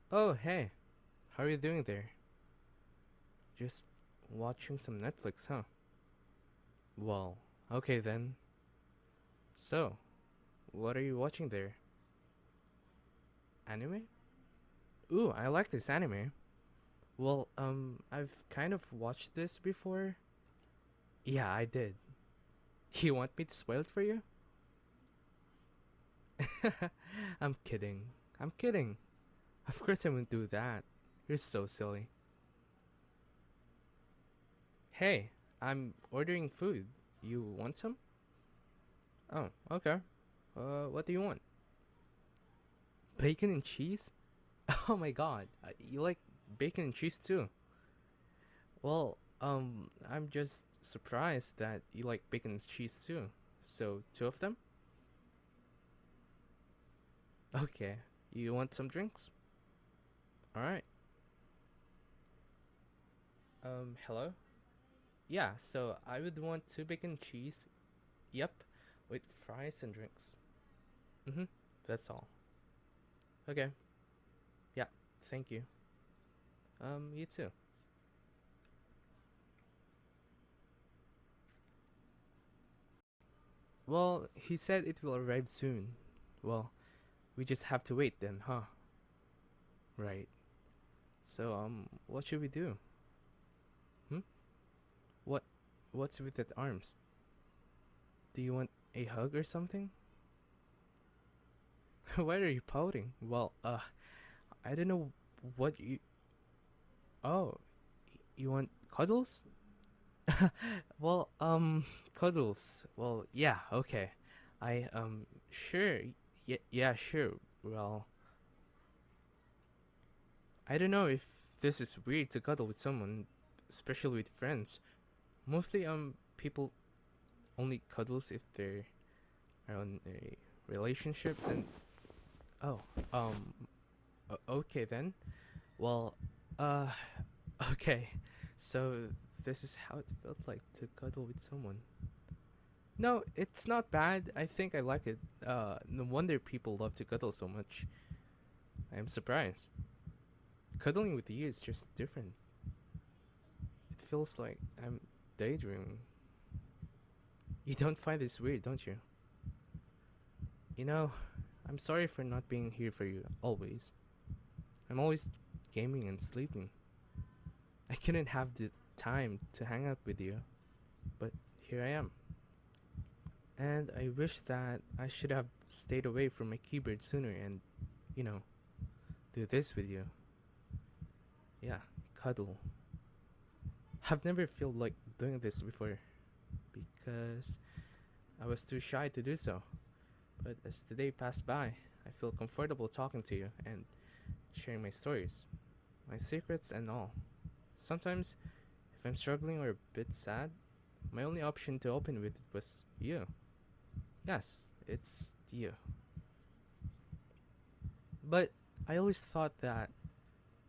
Oh, hey. How are you doing there? Just watching some Netflix, huh? Well, okay then. So, what are you watching there? Anime? Ooh, I like this anime. Well, I've kind of watched this before. Yeah, I did. You want me to spoil it for you? I'm kidding. I'm kidding. Of course I wouldn't do that. You're so silly. Hey, I'm ordering food. You want some? Oh, okay. What do you want? Bacon and cheese? Oh my god, you like bacon and cheese too? Well, I'm just surprised that you like bacon and cheese too. So, two of them? Okay. You want some drinks? Alright. Hello? Yeah, so I would want two bacon and cheese. Yep. With fries and drinks. Mm hmm. That's all. Okay. Yeah. Thank you. You too. Well, he said it will arrive soon. Well, we just have to wait then, huh? Right. So, what should we do? Hmm? What? What's with that arms? Do you want a hug or something? Why are you pouting? Well, I don't know what you. Oh, you want cuddles? Well, cuddles. Well, yeah, okay. Sure. Yeah, sure. Well, I don't know if this is weird to cuddle with someone, especially with friends. Mostly, people only cuddles if they're on a relationship. And oh, um, okay then. Well, uh, okay. So this is how it felt like to cuddle with someone. No, it's not bad. I think I like it. No wonder people love to cuddle so much. I am surprised. Cuddling with you is just different. It feels like I'm daydreaming. You don't find this weird, don't you? You know, I'm sorry for not being here for you always. I'm always gaming and sleeping. I couldn't have the time to hang out with you, but here I am. And I wish that I should have stayed away from my keyboard sooner and, you know, do this with you. Yeah, cuddle. I've never felt like doing this before because I was too shy to do so. But as the day passed by, I feel comfortable talking to you and sharing my stories, my secrets, and all. Sometimes, if I'm struggling or a bit sad, my only option to open with it was you. Yes, it's you. But I always thought that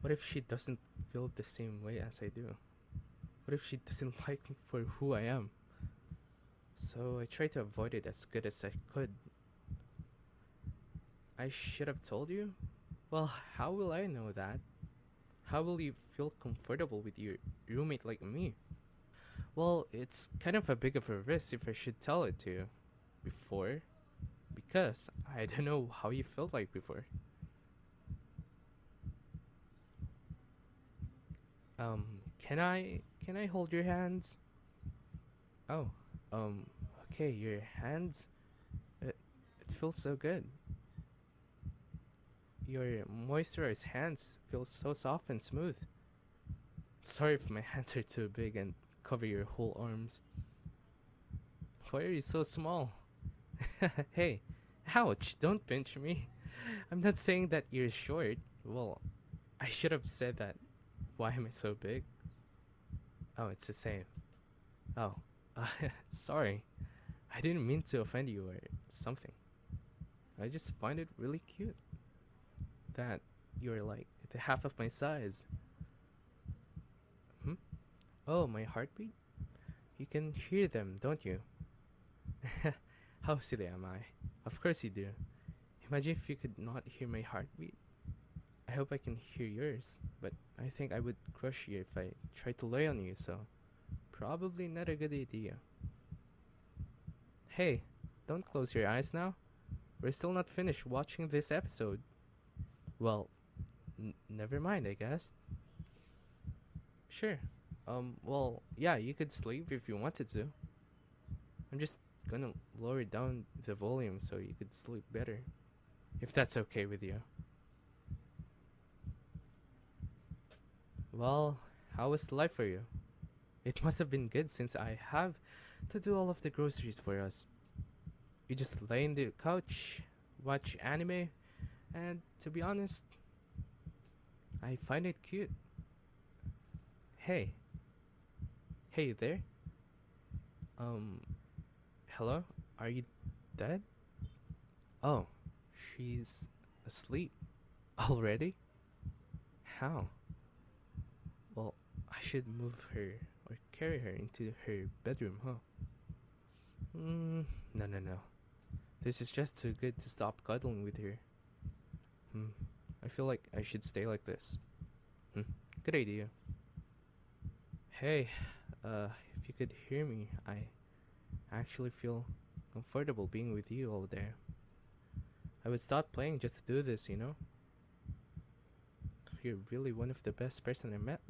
what if she doesn't feel the same way as I do? What if she doesn't like me for who I am? So I tried to avoid it as good as I could. I should have told you? Well, how will I know that? How will you feel comfortable with your roommate like me? Well, it's kind of a big of a risk if I should tell it to you before, because I don't know how you felt like before. Can I hold your hands? Oh, um, okay, your hands. It feels so good. Your moisturized hands feel so soft and smooth. Sorry if my hands are too big and cover your whole arms. Why are you so small? Hey, ouch, don't pinch me. I'm not saying that you're short. Well, I should have said that. Why am I so big? Oh, it's the same. Oh, sorry. I didn't mean to offend you or something. I just find it really cute that you're like the half of my size. Hmm? Oh, my heartbeat? You can hear them, don't you? How silly am I? Of course you do. Imagine if you could not hear my heartbeat. I hope I can hear yours, but I think I would crush you if I tried to lay on you, so probably not a good idea. Hey, don't close your eyes now. We're still not finished watching this episode. Well, never mind, I guess. Sure. Well, yeah, you could sleep if you wanted to. I'm just gonna lower down the volume so you could sleep better. If that's okay with you. Well, how was life for you? It must have been good since I have to do all of the groceries for us. You just lay in the couch, watch anime, and to be honest, I find it cute. Hey, hey you there? Um, hello? Are you dead? Oh, she's asleep. Already? How? Well, I should move her or carry her into her bedroom, huh? No. This is just too good to stop cuddling with her. I feel like I should stay like this. Good idea. Hey, if you could hear me, I actually feel comfortable being with you all day. I would stop playing just to do this, you know? You're really one of the best person I met.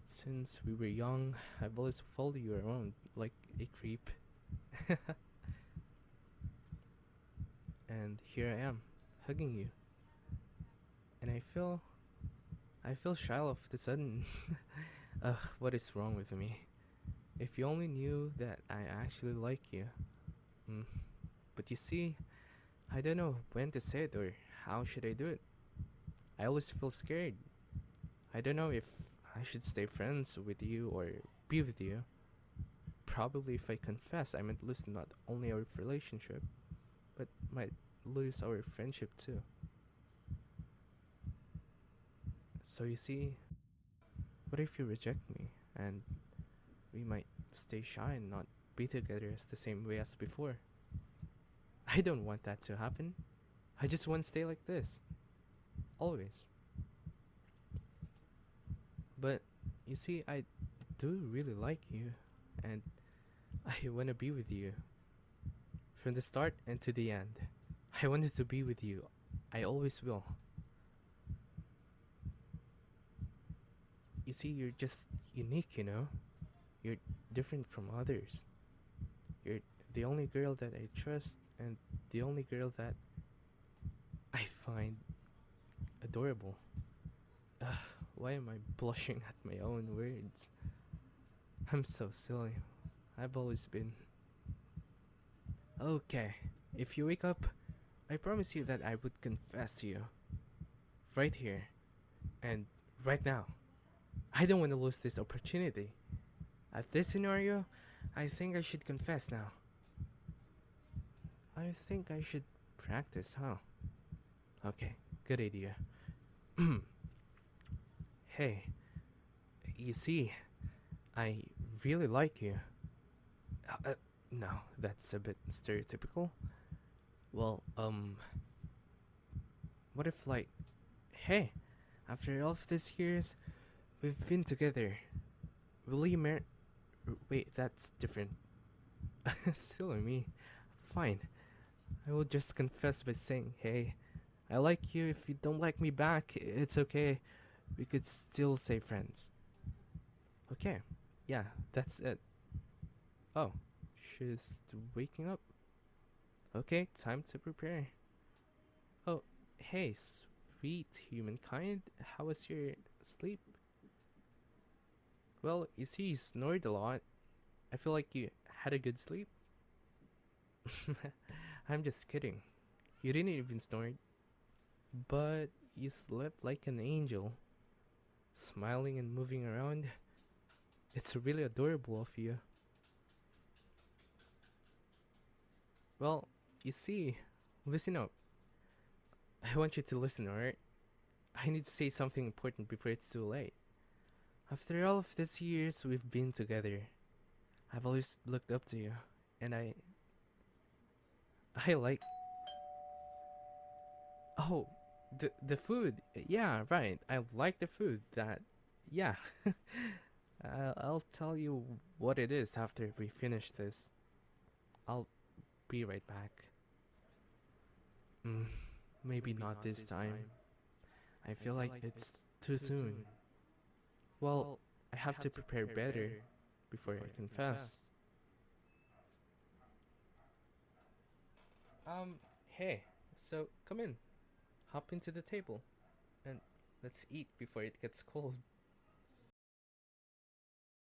Since we were young, I've always followed you around like a creep. And here I am, hugging you. And I feel shy all of the sudden. Ugh, what is wrong with me? If you only knew that I actually like you. But you see, I don't know when to say it or how should I do it. I always feel scared. I don't know if I should stay friends with you or be with you. Probably if I confess, I might lose not only our relationship, but might lose our friendship too. So you see, what if you reject me and we might stay shy and not be together as the same way as before? I don't want that to happen. I just want to stay like this. Always. But you see, I do really like you and I want to be with you from the start and to the end. I wanted to be with you. I always will. You see, you're just unique, you know? You're different from others. You're the only girl that I trust and the only girl that I find adorable. Ugh, why am I blushing at my own words? I'm so silly. I've always been. Okay, if you wake up, I promise you that I would confess to you. Right here. And right now. I don't want to lose this opportunity. At this scenario, I think I should confess now. I think I should practice, huh? Okay, good idea. Hey, you see, I really like you. No, that's a bit stereotypical. Well, what if like, hey, after all of these years, we've been together. Will you marry? Wait, that's different. Silly me. Fine. I will just confess by saying, hey, I like you. If you don't like me back, it's okay. We could still stay friends. Okay. Yeah, that's it. Oh, she's waking up. Okay, time to prepare. Oh, hey, sweet humankind. How was your sleep? Well, you see, you snored a lot. I feel like you had a good sleep. I'm just kidding. You didn't even snore. But you slept like an angel. Smiling and moving around. It's really adorable of you. Well, you see, listen up. I want you to listen, alright? I need to say something important before it's too late. After all of these years we've been together, I've always looked up to you, and I like. Oh, The food, yeah, right. I like the food. That, yeah. I'll tell you what it is after we finish this. I'll be right back. Mm, maybe not this time. I feel like it's too soon. Well, I have to prepare better before I confess. Hey, so come in, hop into the table, and let's eat before it gets cold.